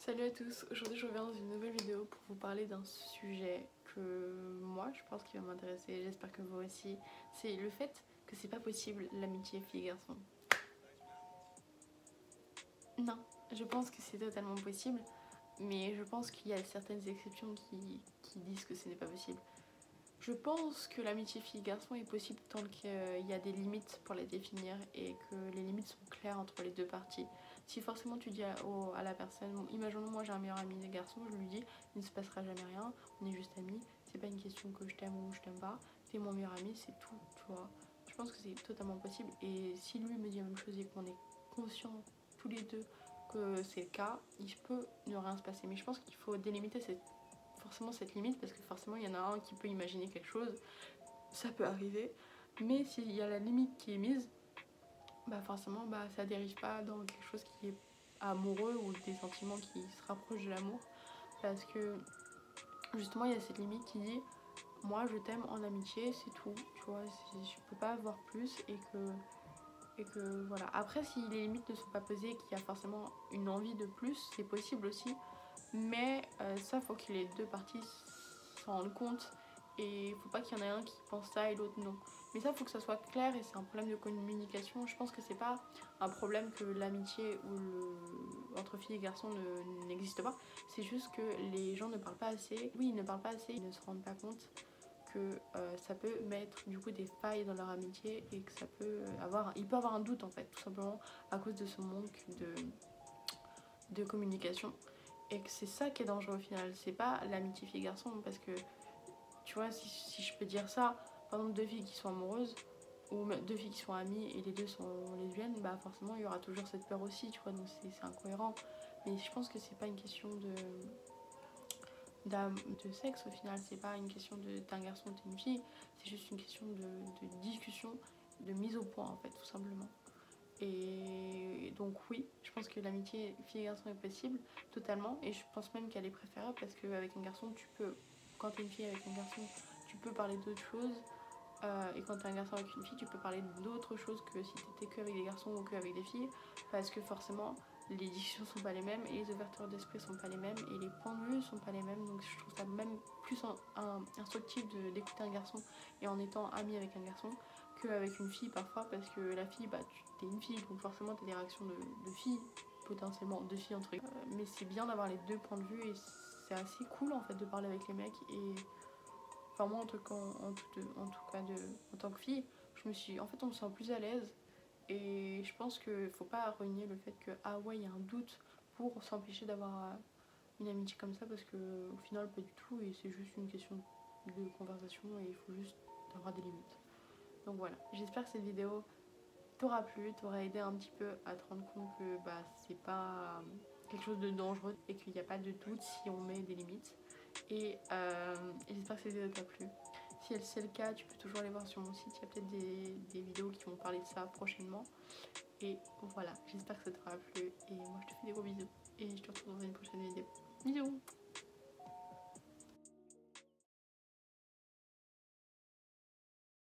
Salut à tous, aujourd'hui je reviens dans une nouvelle vidéo pour vous parler d'un sujet que moi je pense qu'il va m'intéresser, j'espère que vous aussi. C'est le fait que c'est pas possible l'amitié fille-garçon. Non, je pense que c'est totalement possible, mais je pense qu'il y a certaines exceptions qui disent que ce n'est pas possible. Je pense que l'amitié fille-garçon est possible tant qu'il y a des limites pour la définir et que les limites sont claires entre les deux parties. Si forcément tu dis à la personne, bon, imaginons moi j'ai un meilleur ami des garçons, je lui dis il ne se passera jamais rien, on est juste amis, c'est pas une question que je t'aime ou je t'aime pas, t'es mon meilleur ami, c'est tout, tu vois. Je pense que c'est totalement possible et si lui me dit la même chose et qu'on est conscients tous les deux que c'est le cas, il peut ne rien se passer. Mais je pense qu'il faut délimiter forcément cette limite parce que forcément il y en a un qui peut imaginer quelque chose, ça peut arriver, mais s'il y a la limite qui est mise, bah forcément ça dérive pas dans quelque chose qui est amoureux ou des sentiments qui se rapprochent de l'amour parce que justement il y a cette limite qui dit moi je t'aime en amitié, c'est tout, tu vois, je peux pas avoir plus et que voilà. Après si les limites ne sont pas posées et qu'il y a forcément une envie de plus, c'est possible aussi, mais ça faut que les deux parties s'en rendent compte et il faut pas qu'il y en ait un qui pense ça et l'autre non. Mais ça faut que ça soit clair et c'est un problème de communication. Je pense que c'est pas un problème que l'amitié entre filles et garçons n'existe pas, c'est juste que les gens ne parlent pas assez. Oui, ils ne parlent pas assez, ils ne se rendent pas compte que ça peut mettre du coup des failles dans leur amitié et que ça peut il peut avoir un doute en fait, tout simplement à cause de ce manque de communication et que c'est ça qui est dangereux au final, c'est pas l'amitié fille-garçon parce que tu vois, si je peux dire ça, par exemple deux filles qui sont amoureuses ou deux filles qui sont amies et les deux sont lesbiennes, bah forcément il y aura toujours cette peur aussi, tu vois, donc c'est incohérent. Mais je pense que c'est pas une question de sexe au final, c'est pas une question t'es un garçon ou t'es une fille, c'est juste une question de discussion, de mise au point en fait, tout simplement. Et donc oui, je pense que l'amitié fille-garçon est possible, totalement, et je pense même qu'elle est préférable parce qu'avec un garçon, quand t'es une fille avec un garçon, tu peux parler d'autres choses, et quand t'es un garçon avec une fille, tu peux parler d'autres choses que si t'étais qu'avec des garçons ou qu'avec des filles, parce que forcément, les discussions sont pas les mêmes, et les ouvertures d'esprit sont pas les mêmes, et les points de vue sont pas les mêmes, donc je trouve ça même plus instructif d'écouter un garçon et en étant ami avec un garçon qu'avec une fille parfois, parce que la fille, t'es une fille, donc forcément t'as des réactions de fille, potentiellement de fille entre guillemets. Mais c'est bien d'avoir les deux points de vue et c'est assez cool en fait de parler avec les mecs et enfin moi en tout cas, en tant que fille, en fait on me sent plus à l'aise et je pense qu'il faut pas renier le fait que ah ouais il y a un doute pour s'empêcher d'avoir une amitié comme ça parce que au final pas du tout et c'est juste une question de conversation et il faut juste avoir des limites. Donc voilà, j'espère que cette vidéo t'aura plu, t'aura aidé un petit peu à te rendre compte que c'est pas quelque chose de dangereux et qu'il n'y a pas de doute si on met des limites. Et j'espère que cette vidéo t'a plu. Si c'est le cas, tu peux toujours aller voir sur mon site, il y a peut-être des vidéos qui vont parler de ça prochainement. Et voilà, j'espère que ça t'aura plu et moi je te fais des gros bisous et je te retrouve dans une prochaine vidéo. Bisous!